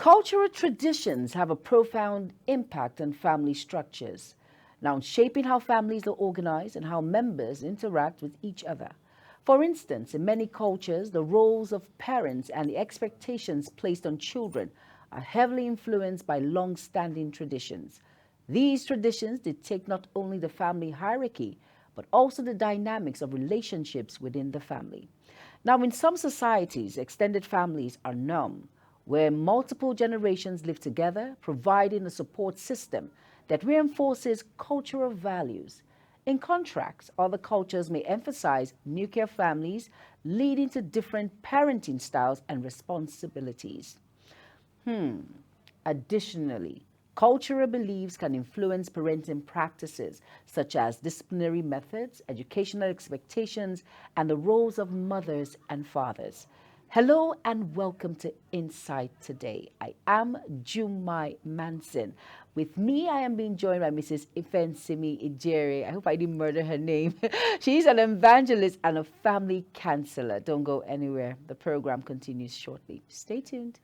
Cultural traditions have a profound impact on family structures, now shaping how families are organized and how members interact with each other. For instance, in many cultures, the roles of parents and the expectations placed on children are heavily influenced by long standing traditions. These traditions dictate not only the family hierarchy, but also the dynamics of relationships within the family. Now, in some societies, extended families are norm, where multiple generations live together, providing a support system that reinforces cultural values. In contrast, other cultures may emphasize nuclear families, leading to different parenting styles and responsibilities. Additionally, cultural beliefs can influence parenting practices such as disciplinary methods, educational expectations, and the roles of mothers and fathers. Hello and welcome to Insight Today. I am Jumai Manson. With me, I am being joined by Mrs. Ifensimi Ijere. I hope I didn't murder her name. She's an evangelist and a family counselor. Don't go anywhere. The program continues shortly. Stay tuned.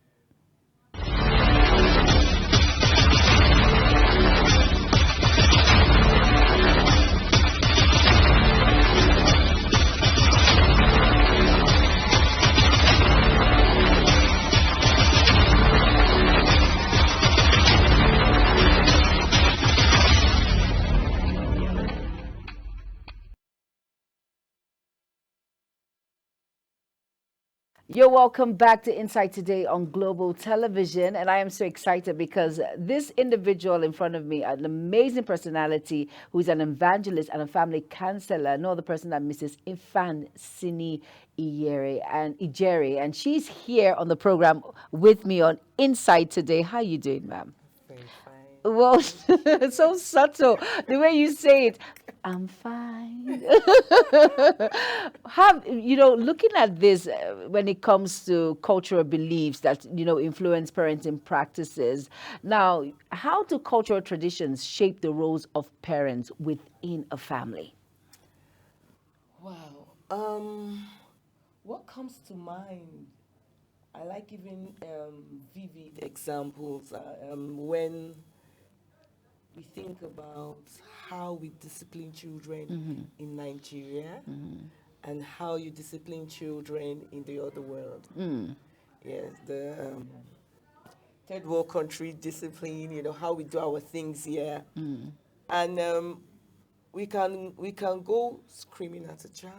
You're welcome back to Insight Today on Global Television. And I am so excited because this individual in front of me, an amazing personality who's an evangelist and a family counselor, no other person than Mrs. Ifan Sini Ijere. And she's here on the program with me on Insight Today. How you doing, ma'am? Very fine. Well, so subtle. The way you say it, I'm fine. Looking at this when it comes to cultural beliefs that, influence parenting practices. Now, how do cultural traditions shape the roles of parents within a family? Wow. What comes to mind? I like giving vivid examples when we think about how we discipline children in Nigeria and how you discipline children in the other world. Yes, the third world country discipline, how we do our things here. And we can go screaming at a child,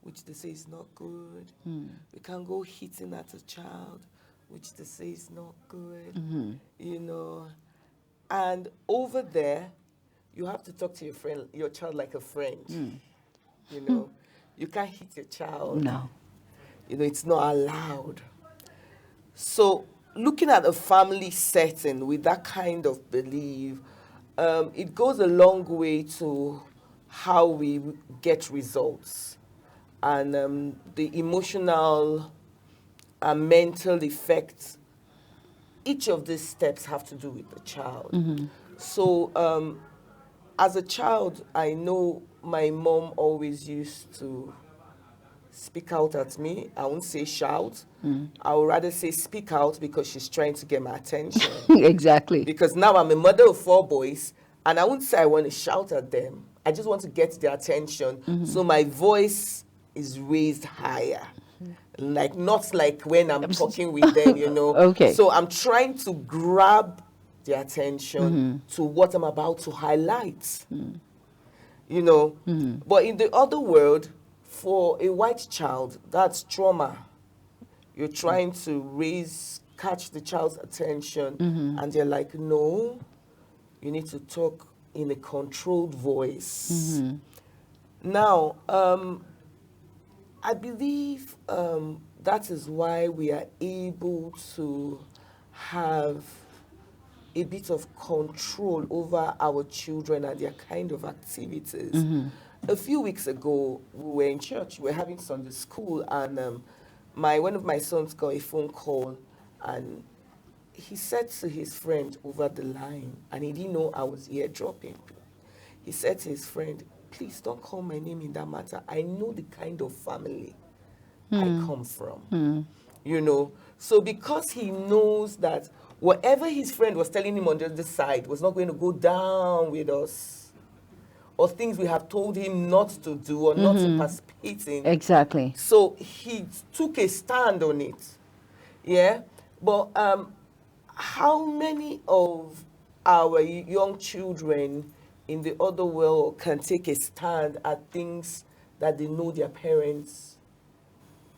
which they say is not good. We can go hitting at a child, which they say is not good. And over there, you have to talk to your child like a friend. You can't hit your child. No. It's not allowed. So, looking at a family setting with that kind of belief, it goes a long way to how we get results and the emotional and mental effects. Each of these steps have to do with the child. So, as a child, I know my mom always used to speak out at me. I won't say shout. I would rather say speak out because she's trying to get my attention. Exactly. Because now I'm a mother of 4 boys, and I won't say I want to shout at them. I just want to get their attention. So my voice is raised higher. Not like when I'm talking with them, Okay. So I'm trying to grab their attention to what I'm about to highlight. But in the other world, for a white child, that's trauma. You're trying to catch the child's attention, and they're like, no, you need to talk in a controlled voice. Now, I believe that is why we are able to have a bit of control over our children and their kind of activities. A few weeks ago, we were in church, we were having Sunday school, and one of my sons got a phone call, and he said to his friend over the line, and he didn't know I was eardropping. He said to his friend, please don't call my name in that matter. I know the kind of family I come from. So because he knows that whatever his friend was telling him on the other side was not going to go down with us, or things we have told him not to do or not to participate in. Exactly. So he took a stand on it. Yeah. But how many of our young children in the other world can take a stand at things that they know their parents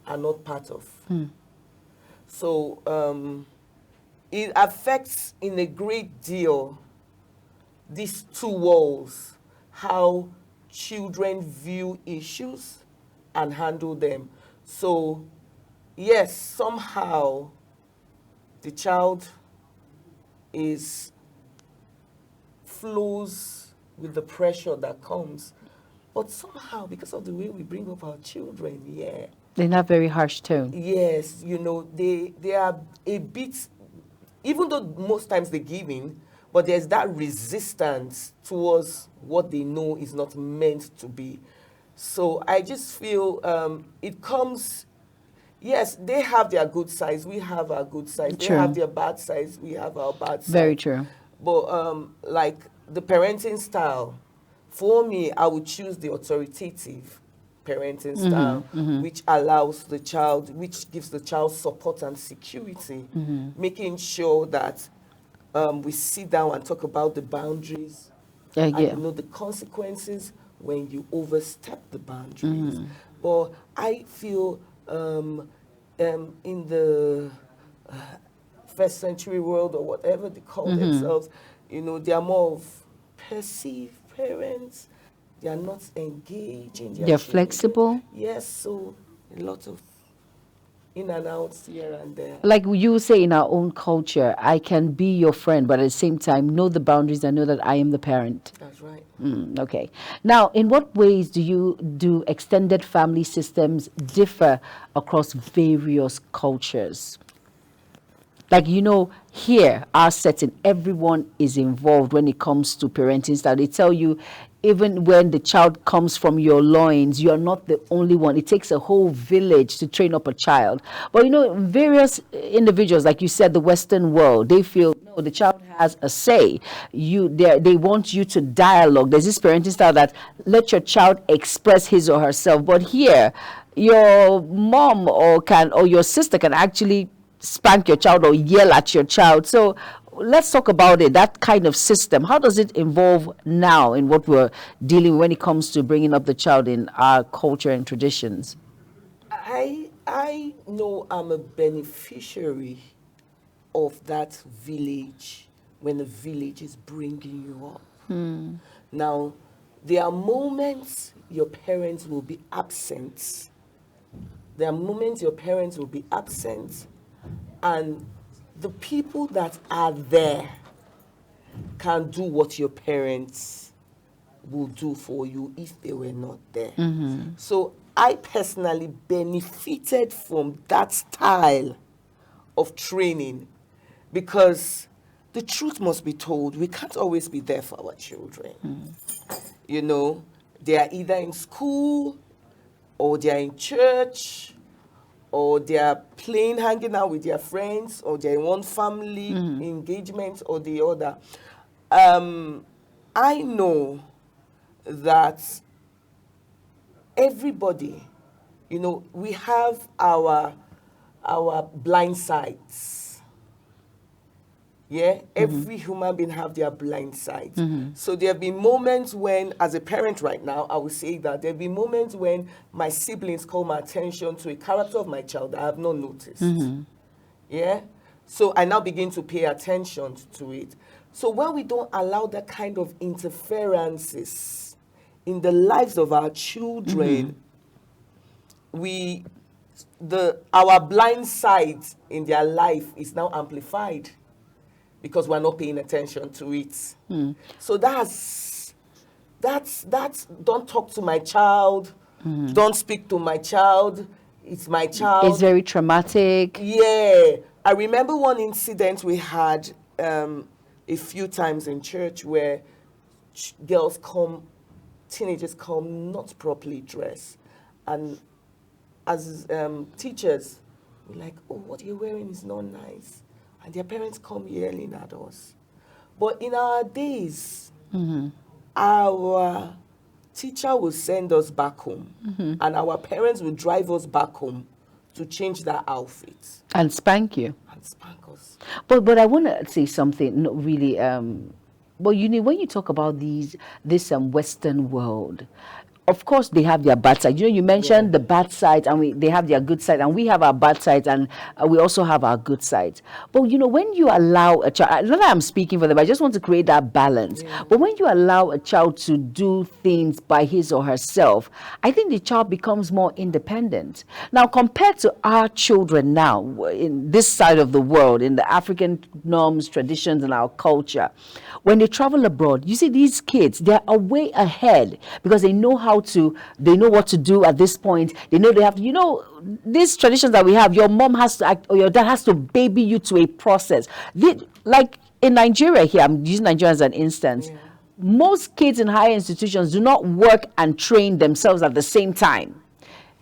are not part of? So it affects in a great deal these two walls, how children view issues and handle them. So yes, somehow the child is flows with the pressure that comes. But somehow, because of the way we bring up our children, In a very harsh tone. yes, they are a bit, even though most times they give in, but there's that resistance towards what they know is not meant to be. So I just feel it comes, yes, they have their good sides, we have our good sides. They True. have their bad sides, we have our bad sides. Very true. But like the parenting style, for me, I would choose the authoritative parenting style, which allows the child, which gives the child support and security, making sure that we sit down and talk about the boundaries and Yeah. the consequences when you overstep the boundaries. But I feel in the first century world, or whatever they call themselves, they are more of passive parents. They are not engaged in their They're children. flexible. Yes, so a lot of in and outs here and there. Like you say in our own culture, I can be your friend, but at the same time, know the boundaries and know that I am the parent. That's right. Okay. Now, in what ways do extended family systems differ across various cultures? Like, here, our setting, everyone is involved when it comes to parenting style. They tell you, even when the child comes from your loins, you're not the only one. It takes a whole village to train up a child. But, various individuals, like you said, the Western world, they feel, no, the child has a say. They want you to dialogue. There's this parenting style that let your child express his or herself. But here, your mom or your sister can actually spank your child or yell at your child. So let's talk about it, that kind of system. How does it evolve now in what we're dealing with when it comes to bringing up the child in our culture and traditions? I know I'm a beneficiary of that village when the village is bringing you up. Now, there are moments your parents will be absent. There are moments your parents will be absent, and the people that are there can do what your parents will do for you if they were not there. So I personally benefited from that style of training, because the truth must be told. We can't always be there for our children. They are either in school, or they are in church, or they are playing, hanging out with their friends, or they're in one family engagement or the other. I know that everybody, we have our blind sides. Yeah, every human being have their blind sides. So there have been moments when, as a parent right now, I would say that there have been moments when my siblings call my attention to a character of my child that I have not noticed. Yeah, so I now begin to pay attention to it. So when we don't allow that kind of interferences in the lives of our children, our blind side in their life is now amplified, because we're not paying attention to it. So that's don't talk to my child, don't speak to my child, it's my child. It's very traumatic. Yeah. I remember one incident we had a few times in church where teenagers come not properly dressed. And as teachers, We're like, oh, what you're wearing is not nice. And their parents come yelling at us. But in our days, our teacher will send us back home, and our parents will drive us back home to change that outfit And spank you. and spank us. But I want to say something. Not really. Well, when you talk about this Western world, of course they have their bad side. You mentioned the bad side, and they have their good side, and we have our bad sides, and we also have our good sides. But when you allow a child, not that I'm speaking for them, I just want to create that balance. But when you allow a child to do things by his or herself, I think the child becomes more independent. Now, compared to our children now in this side of the world, in the African norms, traditions, and our culture, when they travel abroad, you see these kids, they're way ahead because they know what to do at this point. They know they have to, these traditions that we have, your mom has to act, or your dad has to baby you to a process. Like in Nigeria here, I'm using Nigeria as an instance. Most kids in higher institutions do not work and train themselves at the same time.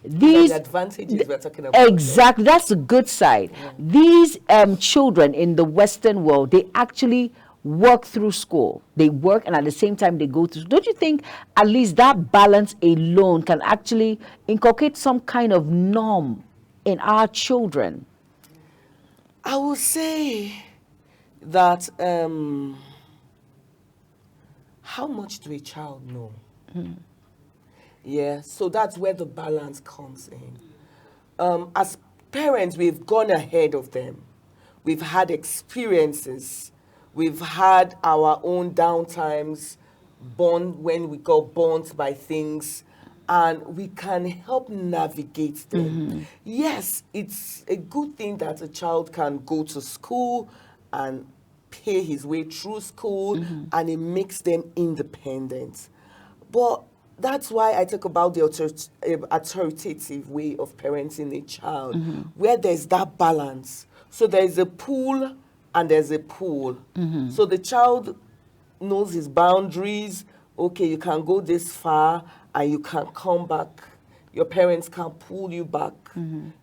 These are the advantages we're talking about. Exactly, that's the good side. These children in the Western world, they actually work through school. They work, and at the same time they go through. Don't you think at least that balance alone can actually inculcate some kind of norm in our children? I would say that how much do a child know? Yeah, so that's where the balance comes in. As parents, we've gone ahead of them. We've had experiences. We've had our own downtimes, when we got burnt by things, and we can help navigate them. Yes, it's a good thing that a child can go to school and pay his way through school, and it makes them independent. But that's why I talk about the authoritative way of parenting a child, where there's that balance. So there's a pull and there's a pull. So the child knows his boundaries. Okay, you can go this far and you can come back. Your parents can pull you back.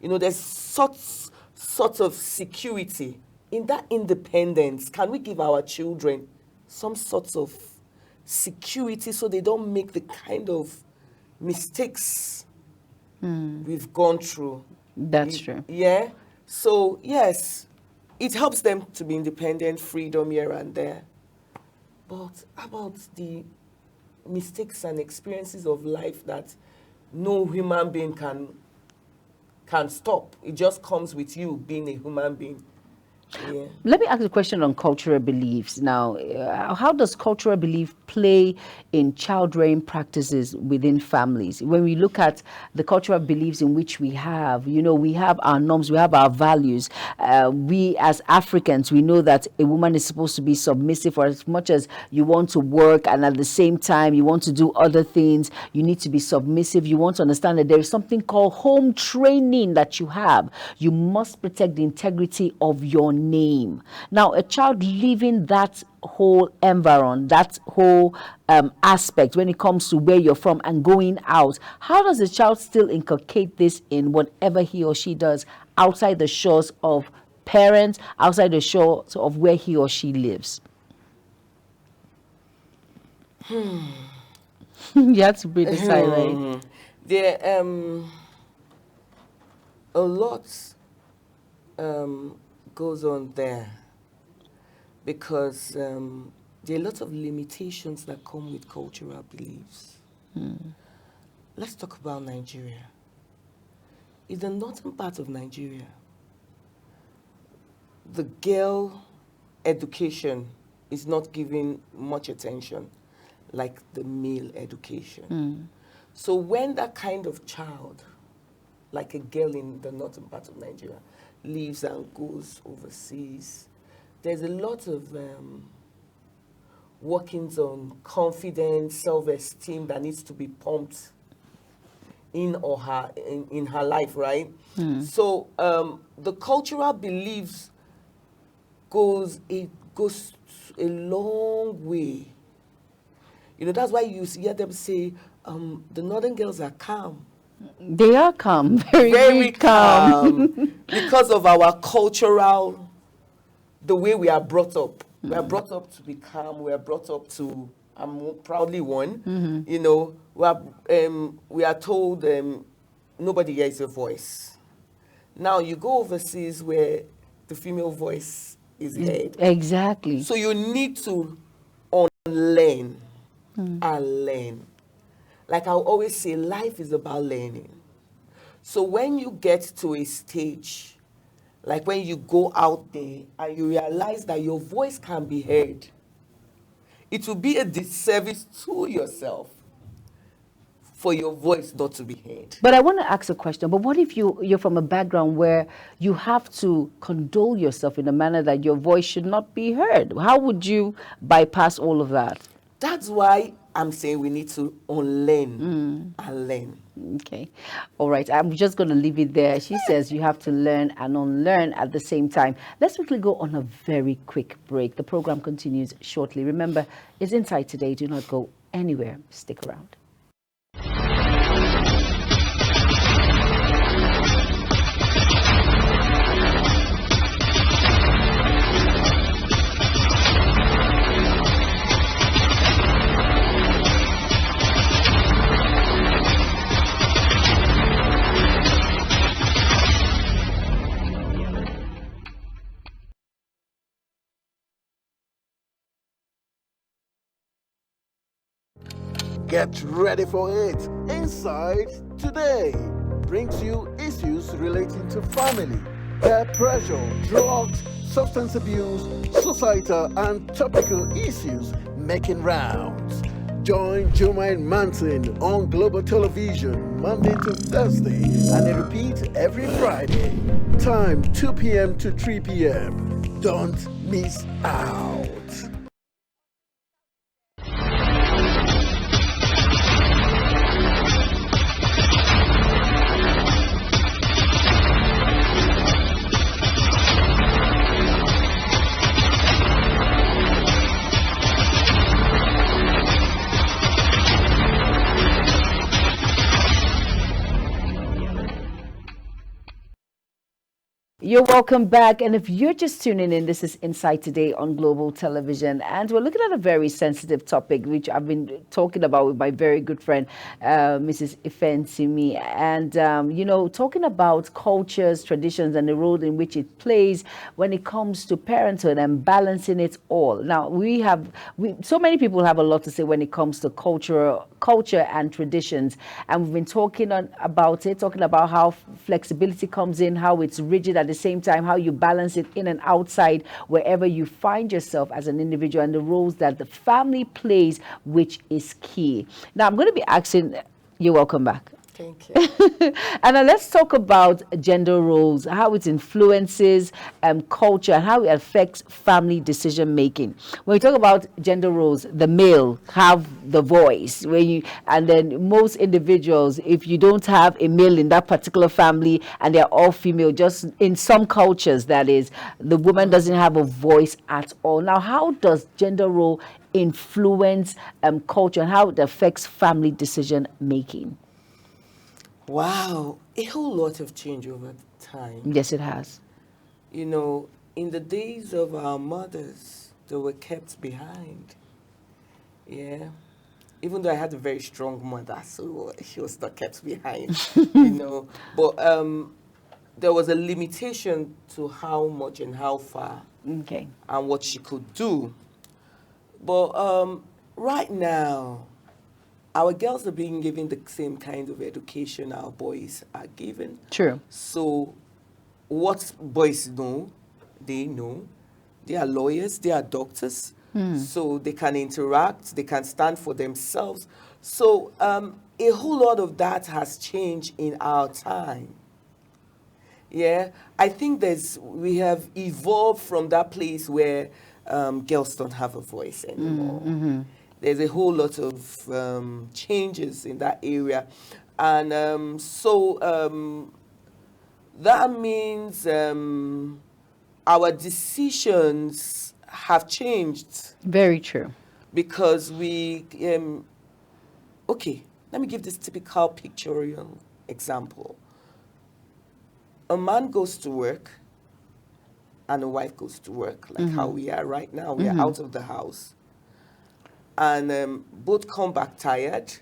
There's sorts of security. In that independence, can we give our children some sorts of security so they don't make the kind of mistakes we've gone through? That's true. Yeah. So, yes, it helps them to be independent, freedom here and there. But about the mistakes and experiences of life that no human being can stop. It just comes with you being a human being. Yeah. Let me ask a question on cultural beliefs. Now, how does cultural belief play in child rearing practices within families? When we look at the cultural beliefs in which we have our norms, we have our values. We as Africans, we know that a woman is supposed to be submissive for as much as you want to work, and at the same time you want to do other things, you need to be submissive. You want to understand that there is something called home training that you have. You must protect the integrity of your name. Now, a child living that whole environment, that whole aspect when it comes to where you're from and going out, how does a child still inculcate this in whatever he or she does outside the shores of parents, outside the shores of where he or she lives? You have to breathe the silence. There a lot goes on there, because there are lots of limitations that come with cultural beliefs. Let's talk about Nigeria. In the northern part of Nigeria, the girl education is not given much attention like the male education. So when that kind of child, like a girl in the northern part of Nigeria, leaves and goes overseas, there's a lot of workings on confidence, self-esteem that needs to be pumped in her life, right? So the cultural beliefs goes a long way. That's why you hear them say the northern girls are calm. They are calm, very, Very calm. calm because of our cultural, the way we are brought up. We are brought up to be calm. We are brought up to, I'm proudly one. You know, we are told nobody hears your voice. Now you go overseas where the female voice is heard. Exactly. So you need to unlearn and learn. Like I always say, life is about learning. So when you get to a stage, like when you go out there and you realize that your voice can be heard, it will be a disservice to yourself for your voice not to be heard. But I want to ask a question. But what if you're from a background where you have to condole yourself in a manner that your voice should not be heard? How would you bypass all of that? That's why I'm saying we need to unlearn and learn. Okay. All right. I'm just going to leave it there. She says you have to learn and unlearn at the same time. Let's quickly go on a very quick break. The program continues shortly. Remember, it's Inside Today. Do not go anywhere. Stick around. Get ready for it. Inside Today brings you issues relating to family, peer pressure, drugs, substance abuse, societal and topical issues making rounds. Join Jermaine Manson on Global Television Monday to Thursday and it repeats every Friday. Time 2 p.m. to 3 p.m. Don't miss out. You're welcome back. And if you're just tuning in, this is Inside Today on Global Television. And we're looking at a very sensitive topic, which I've been talking about with my very good friend, Mrs. Ifensimi. And, talking about cultures, traditions, and the role in which it plays when it comes to parenthood and balancing it all. Now, so many people have a lot to say when it comes to culture and traditions. And we've been talking about how flexibility comes in, how it's rigid at the same time, how you balance it in and outside wherever you find yourself as an individual, and the roles that the family plays, which is key. Now, I'm going to be asking, you're welcome back. Thank you. And now let's talk about gender roles, how it influences culture, and how it affects family decision making. When we talk about gender roles, the male have the voice. And then most individuals, if you don't have a male in that particular family and they're all female, just in some cultures, that is, the woman doesn't have a voice at all. Now, how does gender role influence culture and how it affects family decision making? Wow, a whole lot of change over time. Yes, it has. You know, in the days of our mothers, they were kept behind. Yeah. Even though I had a very strong mother, so she was not kept behind, But there was a limitation to how much and how far Okay. and what she could do. But right now, our girls are being given the same kind of education our boys are given. True. So what boys know, they know. They are lawyers, they are doctors. So they can interact, they can stand for themselves. So a whole lot of that has changed in our time. Yeah, I think we have evolved from that place where girls don't have a voice anymore. There's a whole lot of changes in that area. And so that means our decisions have changed. Very true. Because okay, let me give this typical pictorial example. A man goes to work and a wife goes to work, like how we are right now. We are out of the house. And both come back tired.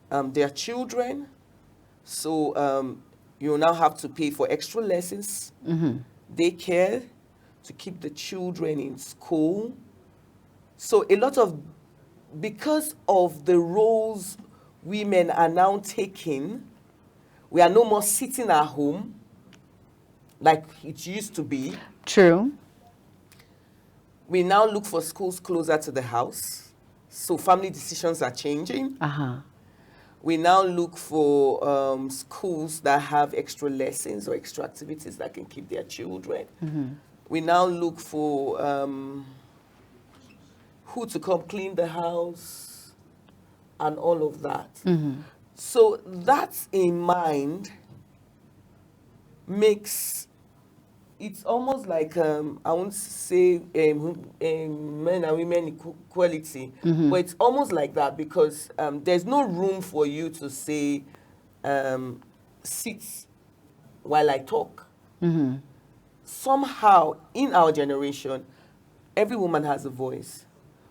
Their children, so you now have to pay for extra lessons, daycare, to keep the children in school. So a lot of, because of the roles women are now taking, we are no more sitting at home like it used to be. True. We now look for schools closer to the house. So family decisions are changing. We now look for schools that have extra lessons or extra activities that can keep their children. We now look for who to come clean the house and all of that. So that in mind makes, it's almost like, I won't say men and women equality, but it's almost like that because there's no room for you to say, sit while I talk. Somehow, in our generation, every woman has a voice.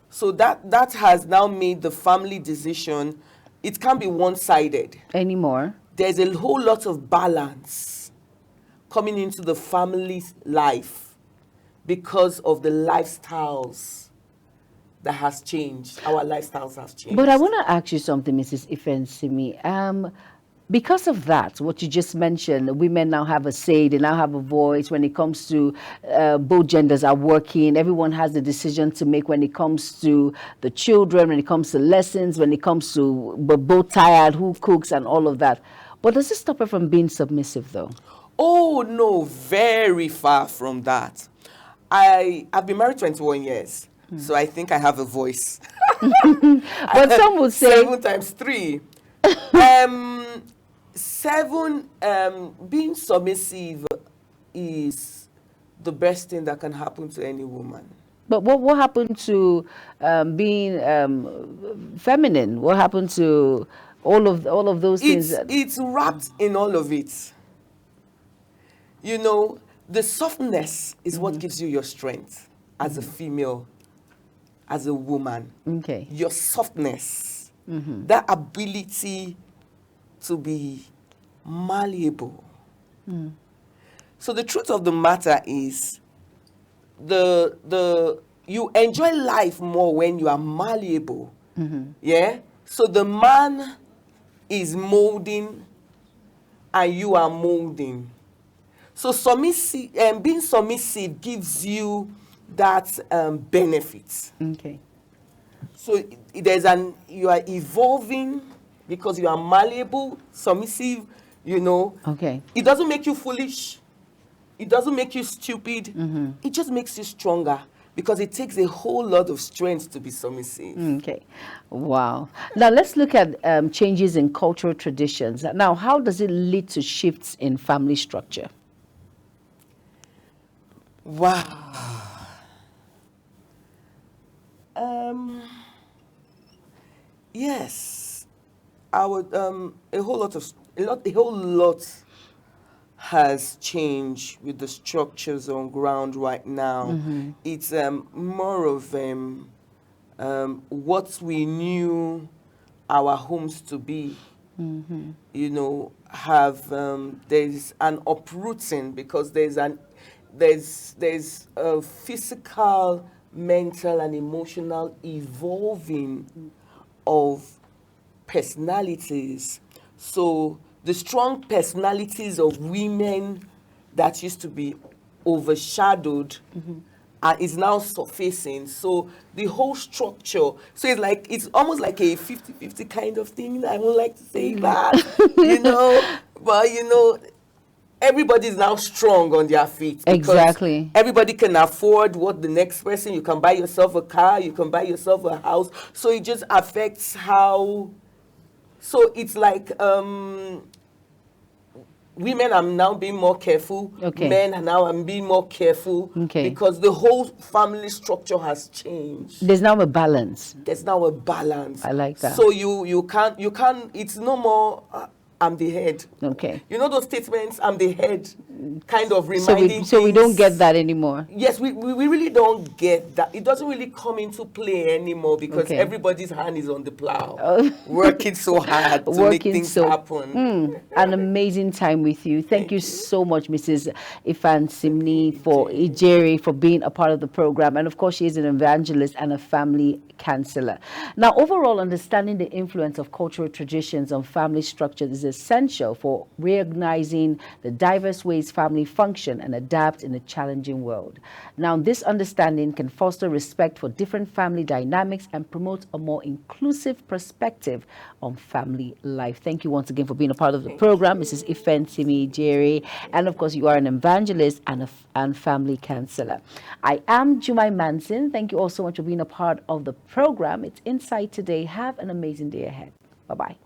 So that has now made the family decision, it can't be one-sided Anymore. There's a whole lot of balance coming into the family's life because of the lifestyles that has changed. Our lifestyles have changed. But I want to ask you something, Mrs. Ifensimi. Because of that, what you just mentioned, women now have a say, they now have a voice when it comes to both genders are working. Everyone has the decision to make when it comes to the children, when it comes to lessons, when it comes to we're both tired, who cooks and all of that. But does it stop her from being submissive though? Oh, no, very far from that. I've been married 21 years, so I think I have a voice. But some would say 7 times 3. Being submissive is the best thing that can happen to any woman. But what happened to being feminine? What happened to all of those things? It's wrapped in all of it. You know, the softness is what gives you your strength as a female, as a woman. Okay. Your softness, that ability to be malleable. So the truth of the matter is, you enjoy life more when you are malleable. Yeah. So the man is molding, and you are molding. So submissive, being submissive gives you that benefit. Okay. So you are evolving because you are malleable, submissive, you know. Okay. It doesn't make you foolish. It doesn't make you stupid. It just makes you stronger because it takes a whole lot of strength to be submissive. Okay. Wow. Now let's look at changes in cultural traditions. Now, how does it lead to shifts in family structure? Wow. Yes. A whole lot has changed with the structures on ground right now. It's more of what we knew our homes to be. You know, there's an uprooting because there's a physical, mental, and emotional evolving of personalities. So the strong personalities of women that used to be overshadowed is now surfacing. So the whole structure, so it's almost like a 50-50 kind of thing. I would like to say that, you know, but you know, everybody's now strong on their feet. Exactly. Everybody can afford what the next person, you can buy yourself a car, you can buy yourself a house. So it just affects how, so it's like women are now being more careful. Okay. Men are now being more careful. Okay. Because the whole family structure has changed. There's now a balance. There's now a balance. I like that. So you can't. It's no more. I'm the head. Okay. You know those statements. I'm the head. Kind of reminding. So we don't things. get that anymore. Yes, we really don't get that. It doesn't really come into play anymore because Okay. everybody's hand is on the plow, working so hard to make things happen. An amazing time with you. Thank you so much, Mrs. Ifan Simni, for Ijeri, for being a part of the program. And of course, she is an evangelist and a family counselor. Now, overall, understanding the influence of cultural traditions on family structures is essential for recognizing the diverse ways family function and adapt in a challenging world. Now, this understanding can foster respect for different family dynamics and promote a more inclusive perspective on family life. Thank you once again for being a part of the program, Mrs. Ifen Simi Jerry. And of course, you are an evangelist and family counselor. I am Jumai Manson. Thank you all so much for being a part of the program. It's Inside Today. Have an amazing day ahead. Bye-bye.